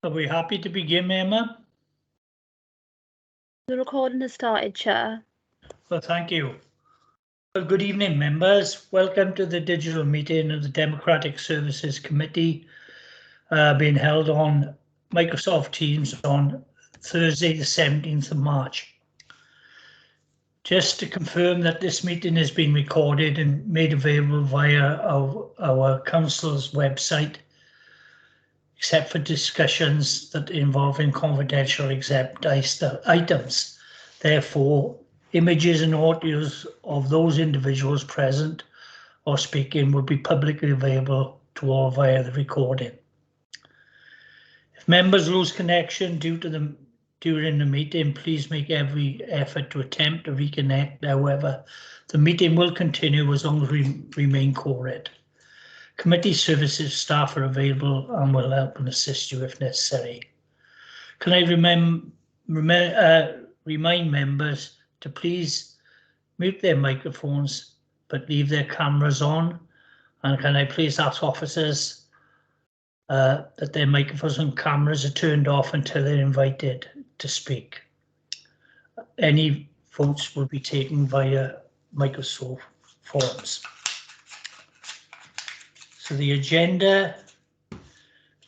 Are we happy to begin, Emma? The recording has started, Chair. Well, thank you. Well, good evening, members. Welcome to the digital meeting of the Democratic Services Committee being held on Microsoft Teams on Thursday, the 17th of March. Just to confirm that this meeting has been recorded and made available via our council's website, except for discussions that involve confidential exempt items. Therefore, images and audios of those individuals present or speaking will be publicly available to all via the recording. If members lose connection during the meeting, please make every effort to attempt to reconnect. However, the meeting will continue as long as we remain quorate. Committee services staff are available and will help and assist you if necessary. Can I remind members to please mute their microphones but leave their cameras on? And can I please ask officers that their microphones and cameras are turned off until they're invited to speak? Any votes will be taken via Microsoft Forms. So the agenda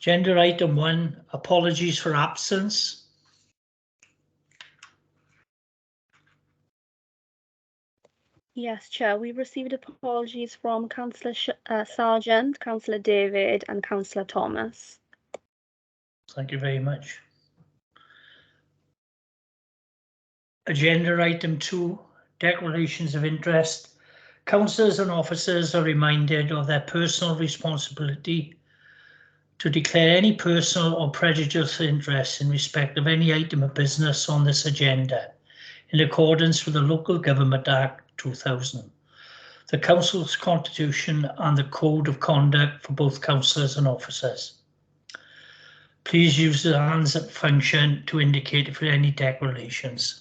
item 1, apologies for absence. Yes, Chair. We received apologies from Councillor Sargent, Councillor David and Councillor Thomas. Thank you very much. Agenda item 2, declarations of interest. Councillors and officers are reminded of their personal responsibility to declare any personal or prejudicial interest in respect of any item of business on this agenda, in accordance with the Local Government Act 2000, the Council's Constitution and the Code of Conduct for both councillors and officers. Please use the hands up function to indicate if there are any declarations.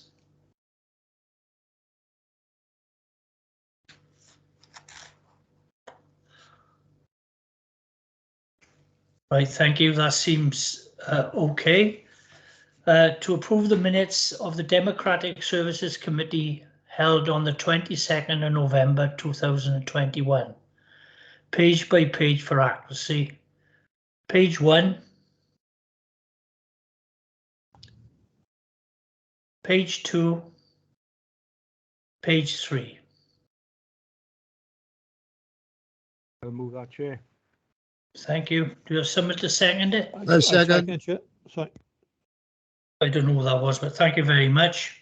Right, thank you. That seems okay. To approve the minutes of the Democratic Services Committee held on the 22nd of November 2021. Page by page for accuracy. Page 1. Page 2. Page 3. I'll move that, Chair. Thank you. Do you have someone to second it? I second, Chair. Sorry. I don't know who that was, but thank you very much.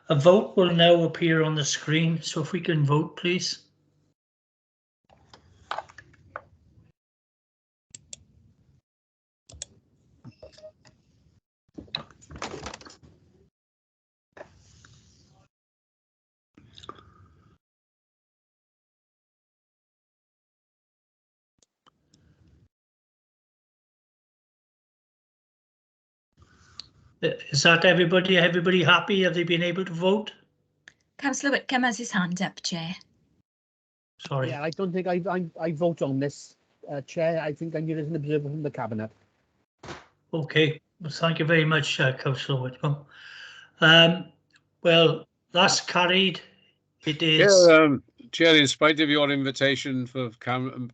A vote will now appear on the screen, so if we can vote, please. Is that everybody? Everybody happy? Have they been able to vote? Councillor Whitcomb has his hand up, Chair. Sorry. Yeah, I don't think I vote on this, Chair. I think I'm here as an observer from the Cabinet. Okay, well, thank you very much, Councillor Whitcomb. Well, that's carried. It is. Yeah, Chair, in spite of your invitation for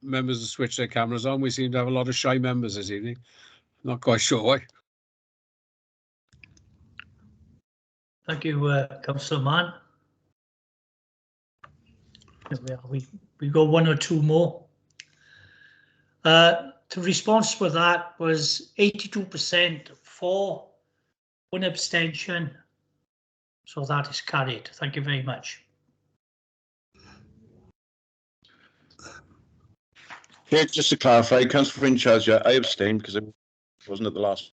members to switch their cameras on, we seem to have a lot of shy members this evening. Not quite sure why. Thank you, Councillor Mann. We got one or two more. The response for that was 82% for, 1 abstention. So that is carried. Thank you very much. Yeah, just to clarify, Councillor in charge, I abstained because I wasn't at the last.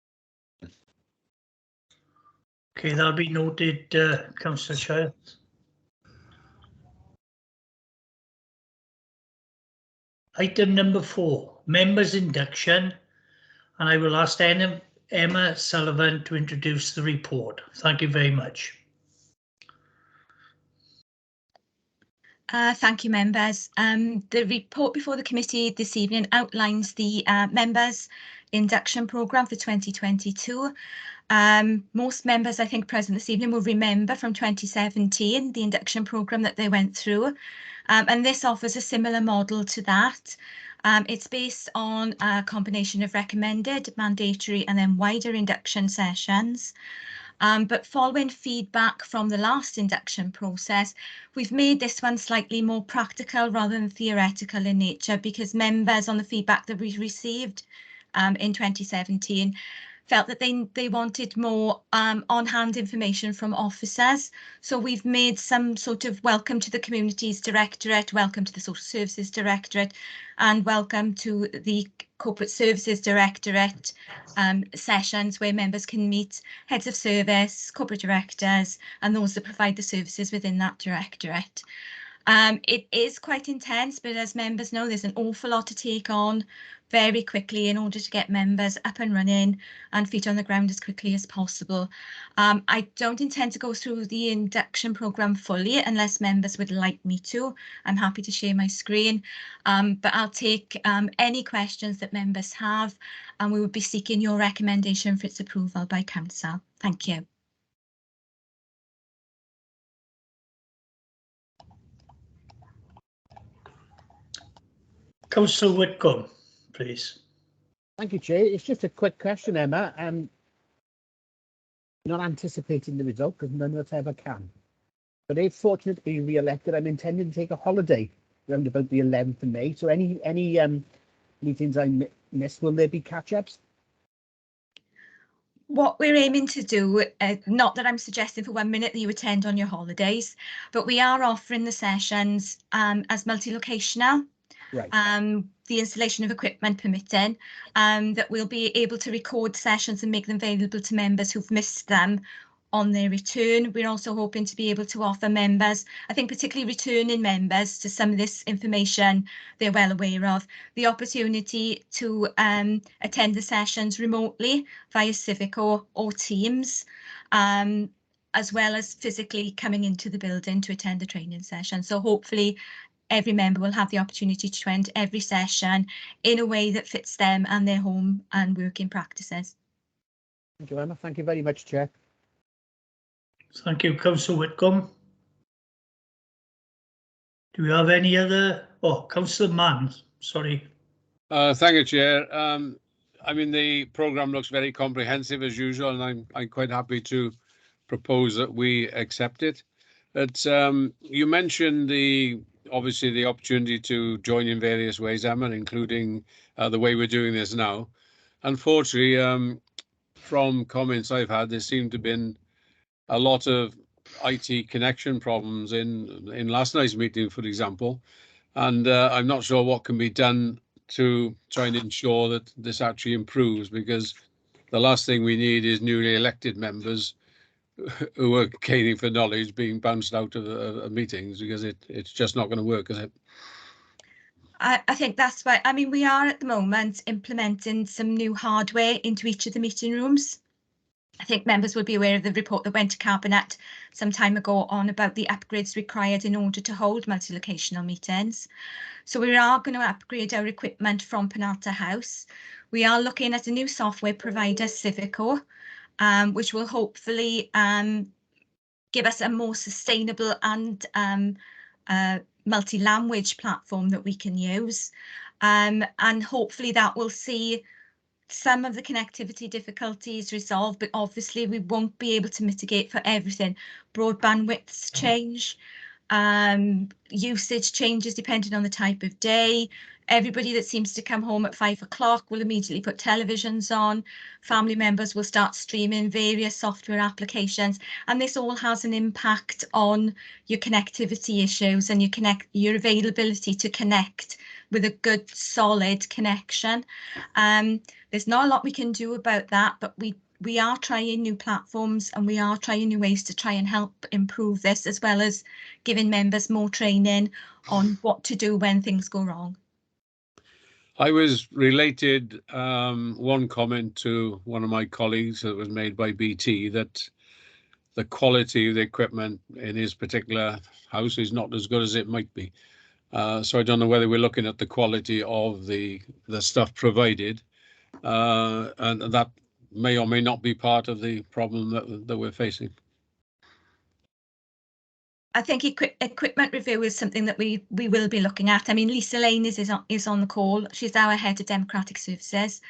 Okay, that'll be noted, Councillor Childs. Item number 4, members' induction, and I will ask Emma Sullivan to introduce the report. Thank you very much. Thank you, members. The report before the committee this evening outlines the members' induction programme for 2022. Most members, I think, present this evening will remember from 2017 the induction programme that they went through, and this offers a similar model to that. It's based on a combination of recommended, mandatory, and then wider induction sessions. But following feedback from the last induction process, we've made this one slightly more practical rather than theoretical in nature, because members, on the feedback that we received in 2017, felt that they wanted more on-hand information from officers. So we've made some sort of welcome to the communities directorate, welcome to the social services directorate, and welcome to the corporate services directorate sessions where members can meet heads of service, corporate directors, and those that provide the services within that directorate. It is quite intense, but as members know, there's an awful lot to take on very quickly in order to get members up and running and feet on the ground as quickly as possible. I don't intend to go through the induction programme fully unless members would like me to. I'm happy to share my screen, but I'll take any questions that members have, and we would be seeking your recommendation for its approval by council. Thank you. Councillor Whitcomb, please. Thank you, Chair. It's just a quick question, Emma. Not anticipating the result because none of us ever can. But if fortunate to be re-elected, I'm intending to take a holiday around about the 11th of May. So any meetings I missed, will there be catch-ups? What we're aiming to do, not that I'm suggesting for 1 minute that you attend on your holidays, but we are offering the sessions as multi-locational. Right. The installation of equipment permitting, that we'll be able to record sessions and make them available to members who've missed them on their return. We're also hoping to be able to offer members, I think particularly returning members to some of this information they're well aware of, the opportunity to attend the sessions remotely via Civico or Teams, as well as physically coming into the building to attend the training session. So hopefully every member will have the opportunity to attend every session in a way that fits them and their home and working practices. Thank you, Emma. Thank you very much, Chair. Thank you, Councillor Whitcomb. Do we have any other? Oh, Councillor Mann, sorry. Thank you, Chair. I mean, the programme looks very comprehensive as usual, and I'm quite happy to propose that we accept it. But you mentioned obviously the opportunity to join in various ways, Emma, including the way we're doing this now. Unfortunately, from comments I've had, there seemed to have been a lot of IT connection problems in last night's meeting, for example, and I'm not sure what can be done to try and ensure that this actually improves, because the last thing we need is newly elected members who are caning for knowledge being bounced out of meetings, because it's just not going to work, is it? I think that's why, I mean, we are at the moment implementing some new hardware into each of the meeting rooms. I think members will be aware of the report that went to Cabinet some time ago on about the upgrades required in order to hold multi-locational meetings. So we are going to upgrade our equipment from Penalta House. We are looking at a new software provider, Civico, which will hopefully give us a more sustainable and multi-language platform that we can use. And hopefully that will see some of the connectivity difficulties resolved, but obviously we won't be able to mitigate for everything. Broadband widths change, usage changes depending on the type of day. Everybody that seems to come home at 5 o'clock will immediately put televisions on. Family members will start streaming various software applications, and this all has an impact on your connectivity issues and your availability to connect with a good solid connection. There's not a lot we can do about that, but we are trying new platforms and we are trying new ways to try and help improve this, as well as giving members more training on what to do when things go wrong. I was related one comment to one of my colleagues that was made by BT, that the quality of the equipment in his particular house is not as good as it might be. So I don't know whether we're looking at the quality of the stuff provided, and that may or may not be part of the problem that we're facing. I think equipment review is something that we will be looking at. I mean, Lisa Lane is on the call. She's our head of Democratic Services.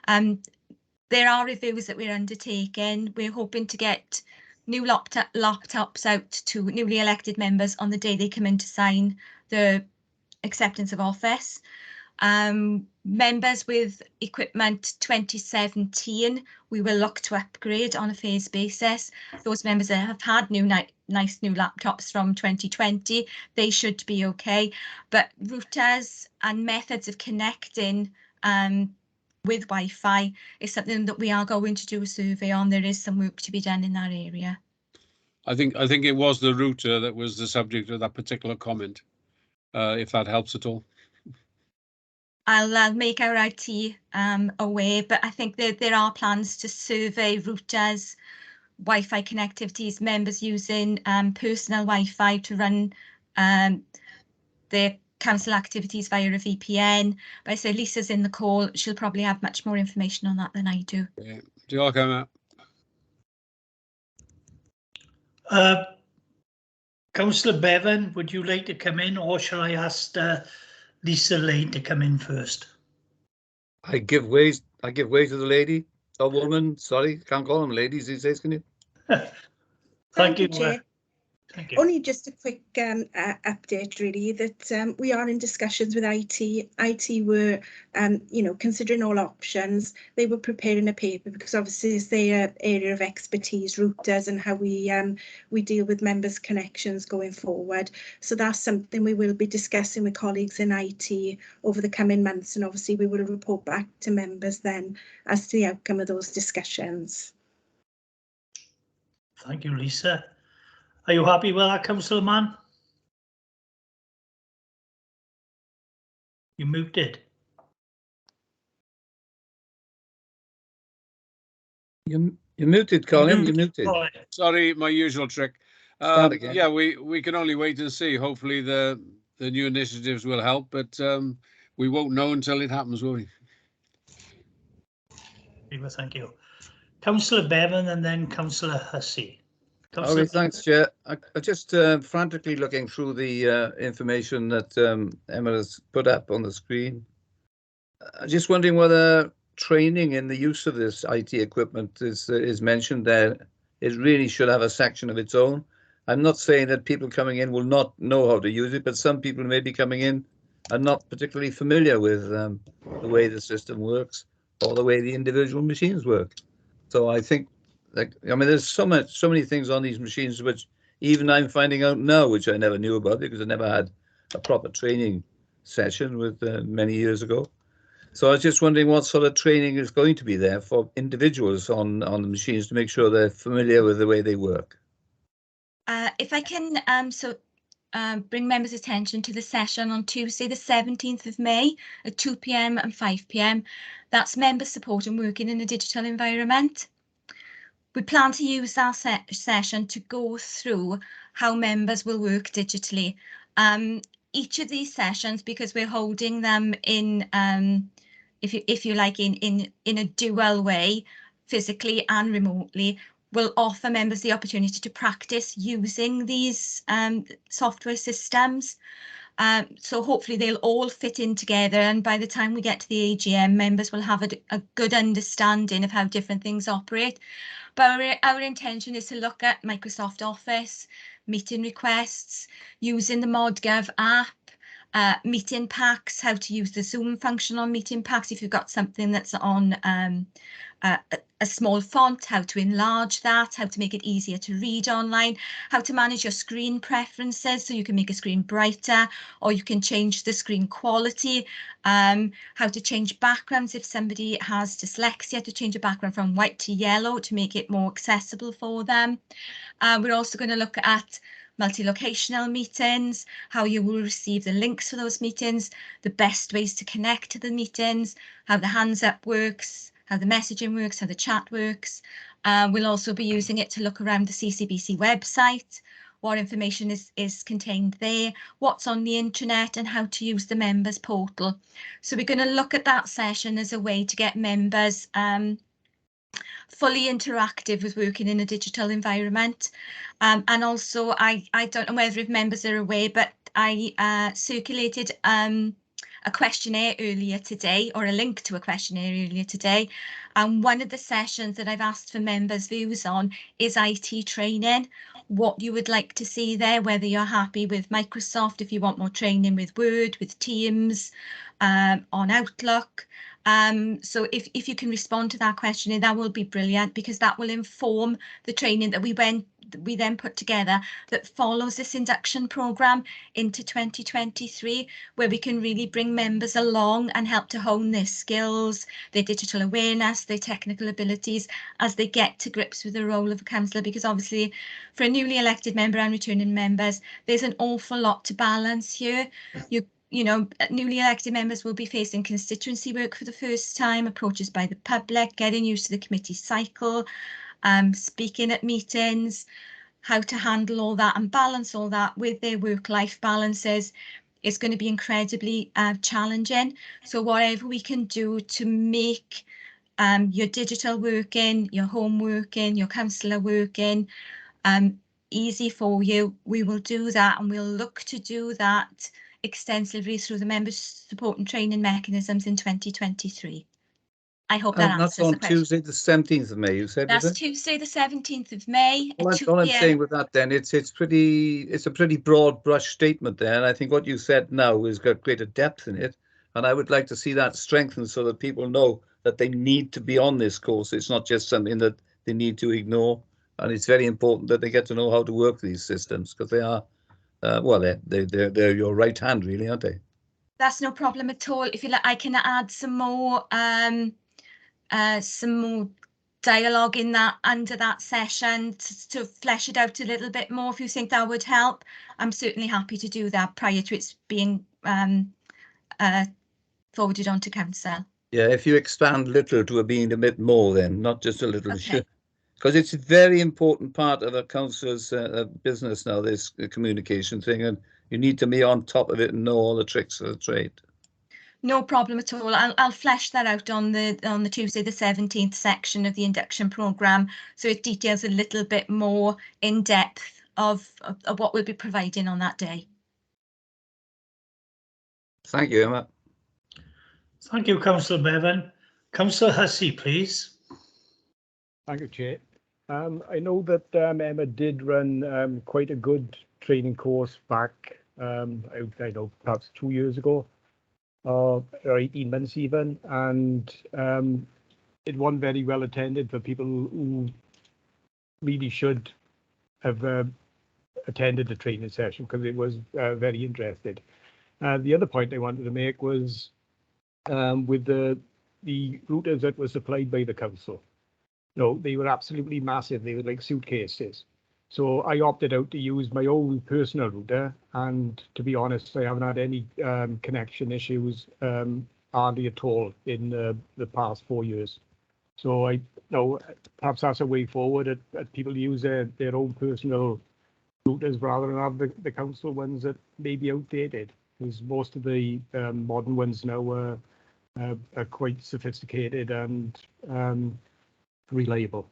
There are reviews that we're undertaking. We're hoping to get new laptops out to newly elected members on the day they come in to sign the acceptance of office. Members with equipment 2017, we will look to upgrade on a phased basis. Those members that have had nice new laptops from 2020, they should be okay. But routers and methods of connecting with Wi-Fi is something that we are going to do a survey on. There is some work to be done in that area. I think it was the router that was the subject of that particular comment, if that helps at all. I'll make our IT aware, but I think that there are plans to survey routers, Wi-Fi connectivities, members using personal Wi-Fi to run their council activities via a VPN. But I say Lisa's in the call. She'll probably have much more information on that than I do. Yeah. Do you like that? Councillor Bevan, would you like to come in, or shall I ask Lisa Lane to come in first? I give way to the lady or woman. Sorry, can't call them ladies these days, can you? Thank you, Chair. thank you. Only just a quick update, really, that we are in discussions with IT. IT were, considering all options. They were preparing a paper because obviously it's their area of expertise, routers, and how we deal with members' connections going forward. So that's something we will be discussing with colleagues in IT over the coming months, and obviously we will report back to members then as to the outcome of those discussions. Thank you, Lisa. Are you happy with that, Councillor Mann? You muted. You're muted, Colin. You're muted. Right. Sorry, my usual trick. Start again. Yeah, we can only wait and see. Hopefully the new initiatives will help, but we won't know until it happens, will we? Thank you. Councillor Bevan and then Councillor Hussey. Okay, thanks, Chair. I just frantically looking through the information that Emma has put up on the screen. I'm just wondering whether training in the use of this IT equipment is mentioned there. It really should have a section of its own. I'm not saying that people coming in will not know how to use it, but some people may be coming in and not particularly familiar with the way the system works or the way the individual machines work. So I think, there's so many things on these machines which even I'm finding out now, which I never knew about because I never had a proper training session with many years ago. So I was just wondering what sort of training is going to be there for individuals on the machines to make sure they're familiar with the way they work. If I can bring members' attention to the session on Tuesday, the 17th of May at 2 p.m. and 5 p.m. That's member support and working in a digital environment. We plan to use our session to go through how members will work digitally. Each of these sessions, because we're holding them in, if you like, in a dual way, physically and remotely, will offer members the opportunity to practice using these software systems. So hopefully they'll all fit in together, and by the time we get to the AGM, members will have a good understanding of how different things operate. But our intention is to look at Microsoft Office, meeting requests, using the ModGov app, meeting packs, how to use the Zoom function on meeting packs if you've got something that's on a small font, how to enlarge that, how to make it easier to read online, how to manage your screen preferences so you can make a screen brighter or you can change the screen quality, how to change backgrounds if somebody has dyslexia, to change a background from white to yellow to make it more accessible for them. We're also going to look at multi-locational meetings, how you will receive the links for those meetings, the best ways to connect to the meetings, how the hands up works, how the messaging works, how the chat works, We'll also be using it to look around the CCBC website, what information is contained there, what's on the intranet and how to use the members portal. So we're going to look at that session as a way to get members fully interactive with working in a digital environment. And also, I don't know whether if members are aware, but I circulated a questionnaire earlier today, or a link to a questionnaire earlier today. And one of the sessions that I've asked for members' views on is IT training, what you would like to see there, whether you're happy with Microsoft, if you want more training with Word, with Teams, on Outlook. So if you can respond to that questionnaire, that will be brilliant, because that will inform the training that we then put together that follows this induction programme into 2023, where we can really bring members along and help to hone their skills, their digital awareness, their technical abilities as they get to grips with the role of a councillor. Because obviously for a newly elected member and returning members, there's an awful lot to balance here. You know, newly elected members will be facing constituency work for the first time, approaches by the public, getting used to the committee cycle, speaking at meetings, how to handle all that and balance all that with their work-life balances is going to be incredibly challenging. So whatever we can do to make your digital working, your home working, your councillor working easy for you, we will do that, and we'll look to do that extensively through the members' support and training mechanisms in 2023. I hope that answers that's the on question. Tuesday, the 17th of May, you said, That's is it? Tuesday, the 17th of May at 2 All I'm p.m. saying with that then, it's a pretty broad brush statement there, and I think what you said now has got greater depth in it, and I would like to see that strengthened so that people know that they need to be on this course. It's not just something that they need to ignore, and it's very important that they get to know how to work these systems, because they are, well, they're your right hand, really, aren't they? That's no problem at all. If you like, I can add some more dialogue in that under that session to flesh it out a little bit more. If you think that would help, I'm certainly happy to do that prior to its being forwarded on to council. Yeah, if you expand little to being a bit more, then not just a little, Okay. because it's a very important part of a councillor's business now, this communication thing, and you need to be on top of it and know all the tricks of the trade. No problem at all. I'll flesh that out on the Tuesday the 17th section of the induction programme, so it details a little bit more in depth of what we'll be providing on that day. Thank you, Emma. Thank you, Councillor Bevan. Councillor Hussey, please. Thank you, Chair. I know that Emma did run quite a good training course back, I know, perhaps 2 years ago, or 18 months even, and it wasn't very well attended for people who really should have attended the training session, because it was very interesting. The other point I wanted to make was with the routers that were supplied by the council. No, they were absolutely massive. They were like suitcases. So I opted out to use my own personal router, and to be honest, I haven't had any connection issues hardly at all in the past 4 years. So I know perhaps that's a way forward, that people use their own personal routers rather than have the council ones that may be outdated, because most of the modern ones now are quite sophisticated and reliable.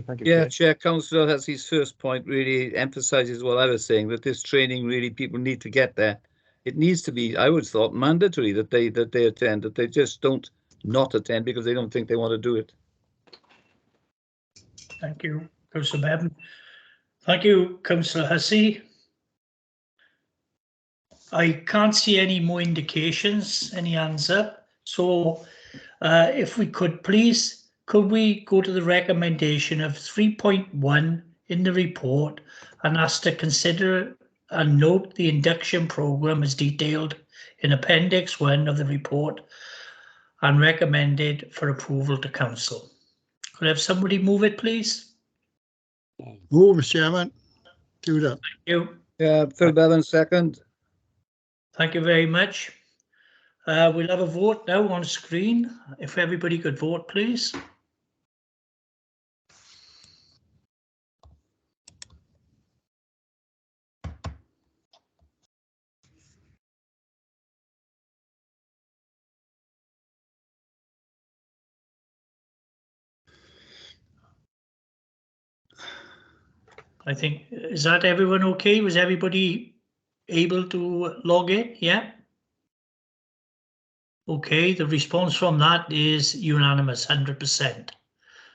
Thank you. Yeah, Chair, Councillor has his first point really emphasises what I was saying, that this training really people need to get there. It needs to be, I would have thought, mandatory that they attend, that they just don't not attend because they don't think they want to do it. Thank you, Councillor Bevan. Thank you, Councillor Hussey. I can't see any more indications, any hands up. So if we could please, could we go to the recommendation of 3.1 in the report and ask to consider and note the induction programme as detailed in Appendix 1 of the report and recommended for approval to council. Could I have somebody move it, please? Move, Mr. Chairman. Do that. Thank you. Yeah, Phil Bevan, second. Thank you very much. We'll have a vote now on screen. If everybody could vote, please. I think, is that everyone okay? Was everybody able to log in? Yeah. Okay, the response from that is unanimous, 100%.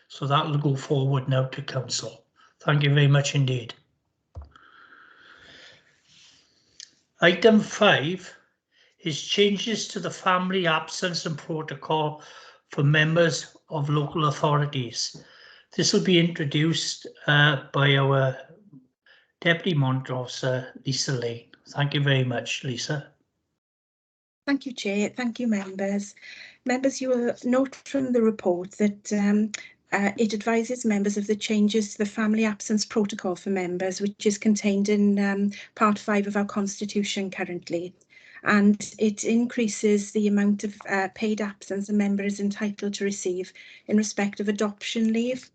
So that will go forward now to council. Thank you very much indeed. Item 5 is changes to the family absence and protocol for members of local authorities. This will be introduced by our Deputy Monitor Officer, Lisa Lane. Thank you very much, Lisa. Thank you, Chair. Thank you, members. Members, you will note from the report that it advises members of the changes to the family absence protocol for members, which is contained in Part 5 of our Constitution currently. And it increases the amount of paid absence a member is entitled to receive in respect of adoption leave.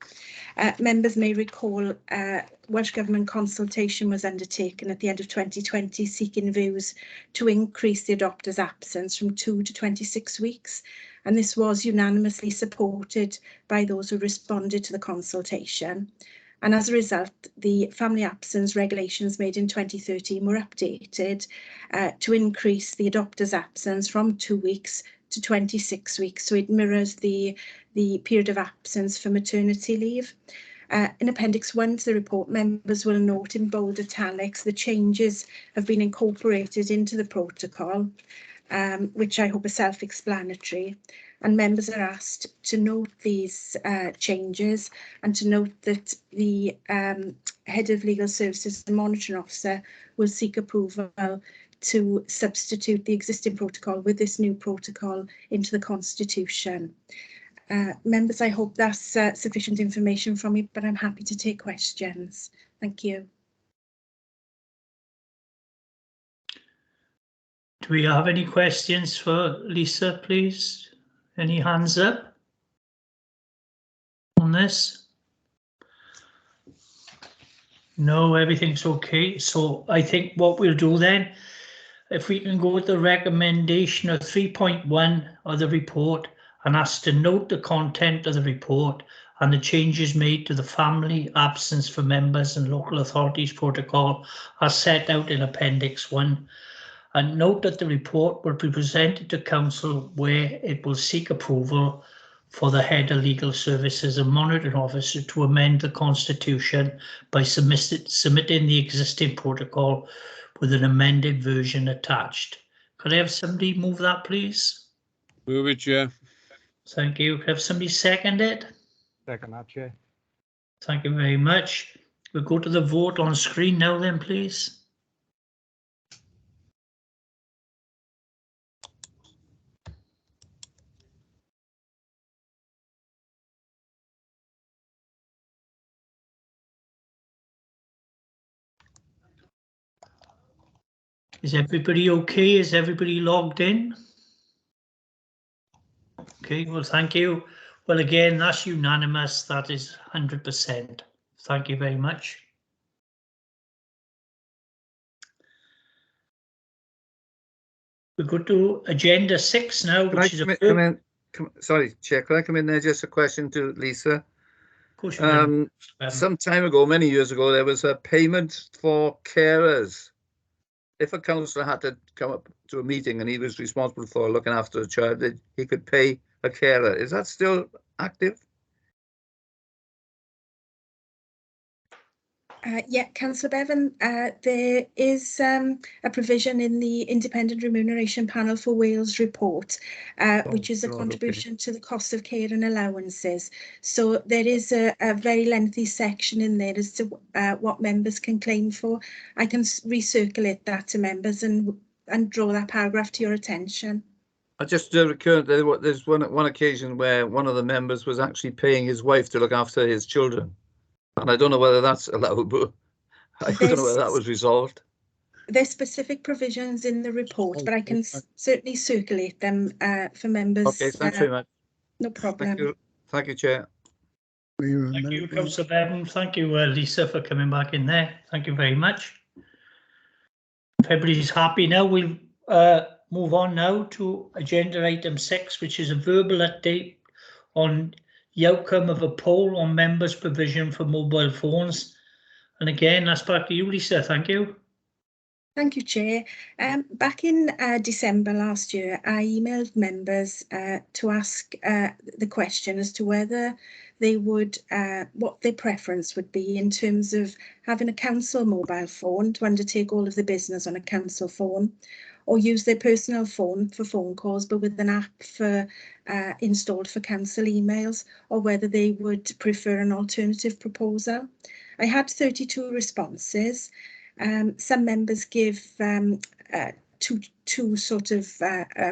Members may recall Welsh Government consultation was undertaken at the end of 2020 seeking views to increase the adopter's absence from 2 to 26 weeks. And this was unanimously supported by those who responded to the consultation. And as a result, the family absence regulations made in 2013 were updated to increase the adopter's absence from 2 weeks to 26 weeks. So it mirrors the period of absence for maternity leave. In Appendix 1 to the report, members will note in bold italics the changes have been incorporated into the protocol, which I hope are self-explanatory. And members are asked to note these changes and to note that the Head of Legal Services and Monitoring Officer will seek approval to substitute the existing protocol with this new protocol into the Constitution. Members, I hope that's sufficient information from me, but I'm happy to take questions. Thank you. Do we have any questions for Lisa, please? Any hands up on this? No, everything's okay. So I think what we'll do then, if we can go with the recommendation of 3.1 of the report and ask to note the content of the report and the changes made to the family absence for members and local authorities protocol are set out in Appendix 1. And note that the report will be presented to Council where it will seek approval for the Head of Legal Services and Monitoring Officer to amend the Constitution by submitting the existing protocol with an amended version attached. Could I have somebody move that, please? Move it, Chair. Thank you. Could I have somebody second it? Second that, Chair. Thank you very much. We'll go to the vote on screen now then, please. Is everybody okay? Is everybody logged in? Okay, well, thank you. Well, again, that's unanimous. That is 100%. Thank you very much. We go to agenda 6 now, which is sorry, Chair, could I come in there? Just a question to Lisa. Of course you can. Some time ago, many years ago, there was a payment for carers. If a councillor had to come up to a meeting and he was responsible for looking after a child, he could pay a carer. Is that still active? Yeah, Councillor Bevan, there is a provision in the Independent Remuneration Panel for Wales report, which is a contribution to the cost of care and allowances. So there is a very lengthy section in there as to what members can claim for. I can recirculate that to members and draw that paragraph to your attention. I just recurred there's one occasion where one of the members was actually paying his wife to look after his children. And I don't know whether that's allowable. I don't know whether that was resolved. There's specific provisions in the report, but I can certainly circulate them for members. Okay, thanks very much. No problem. Thank you, Chair. Thank you, Councillor Bevan. Thank you, Lisa, for coming back in there. Thank you very much. If everybody's happy now, we'll move on now to agenda item 6, which is a verbal update on the outcome of a poll on members' provision for mobile phones. And again, that's back to you, Lisa. Thank you. Thank you, Chair. Back in December last year, I emailed members to ask the question as to whether they would, what their preference would be in terms of having a council mobile phone to undertake all of the business on a council phone, or use their personal phone for phone calls, but with an app for installed for council emails, or whether they would prefer an alternative proposal. I had 32 responses. Some members give two sort of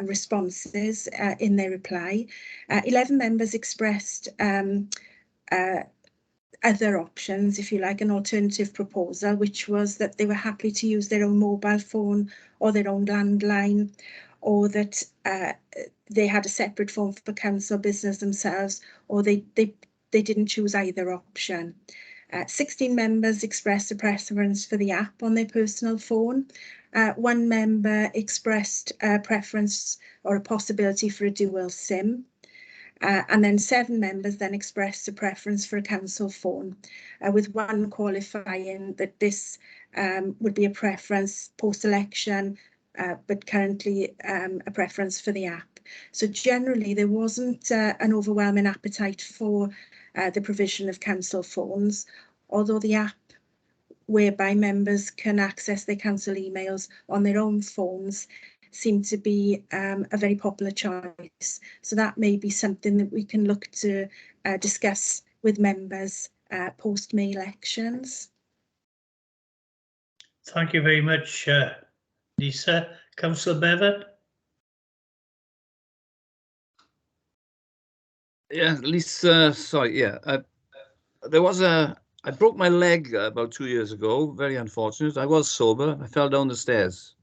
responses in their reply. 11 members expressed other options, if you like, an alternative proposal, which was that they were happy to use their own mobile phone or their own landline, or that they had a separate phone for council business themselves, or they didn't choose either option. 16 members expressed a preference for the app on their personal phone. One member expressed a preference or a possibility for a dual SIM. And then 7 members then expressed a preference for a council phone, with one qualifying that this would be a preference post-election, but currently a preference for the app. So generally there wasn't an overwhelming appetite for the provision of council phones, although the app whereby members can access their council emails on their own phones seemed to be a very popular choice. So that may be something that we can look to discuss with members post-May elections. Thank you very much, Lisa. Councillor Bevan? Yeah, Lisa, sorry, yeah. I broke my leg about 2 years ago, very unfortunate. I was sober, I fell down the stairs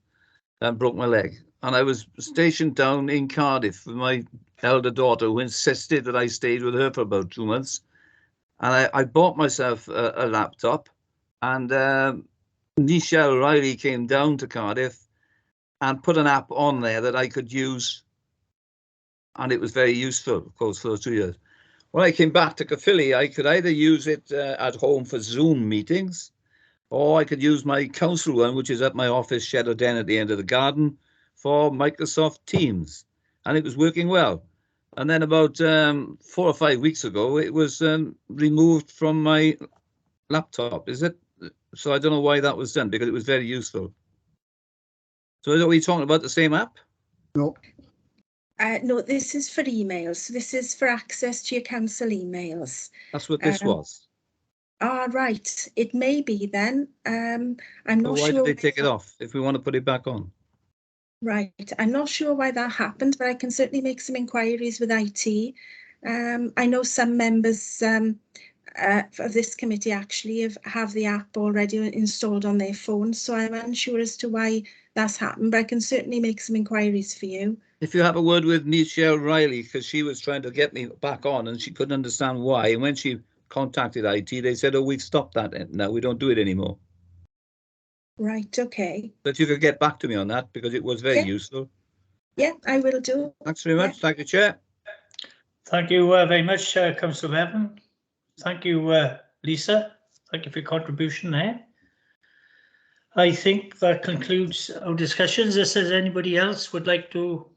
and broke my leg. And I was stationed down in Cardiff with my elder daughter, who insisted that I stayed with her for about 2 months. And I bought myself a laptop, and Nichelle Riley came down to Cardiff and put an app on there that I could use. And it was very useful, of course, for those 2 years. When I came back to Caerphilly, I could either use it at home for Zoom meetings, or I could use my council one, which is at my office shed or den at the end of the garden, for Microsoft Teams. And it was working well. And then about 4 or 5 weeks ago, it was removed from my laptop, is it? So I don't know why that was done, because it was very useful. So are we talking about the same app? No. No, this is for emails. This is for access to your council emails. That's what this was. Right. It may be then. I'm not why sure. did they take it off if we want to put it back on? Right. I'm not sure why that happened, but I can certainly make some inquiries with IT. I know some members of this committee actually have the app already installed on their phones, so I'm unsure as to why that's happened, but I can certainly make some inquiries for you. If you have a word with Nichelle Riley, because she was trying to get me back on and she couldn't understand why. And when she contacted IT, they said, oh, we've stopped that now. We don't do it anymore. Right, okay. But you could get back to me on that because it was very useful. Yeah, I will do. Thanks very much. Thank you, Chair. Thank you very much, Councillor Bevan. Thank you, Lisa. Thank you for your contribution there. I think that concludes our discussions. If there's anybody else would like to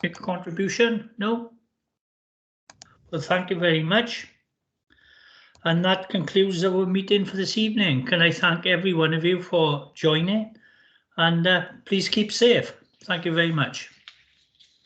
make a contribution? No? Well, thank you very much. And that concludes our meeting for this evening. Can I thank every one of you for joining, and please keep safe. Thank you very much.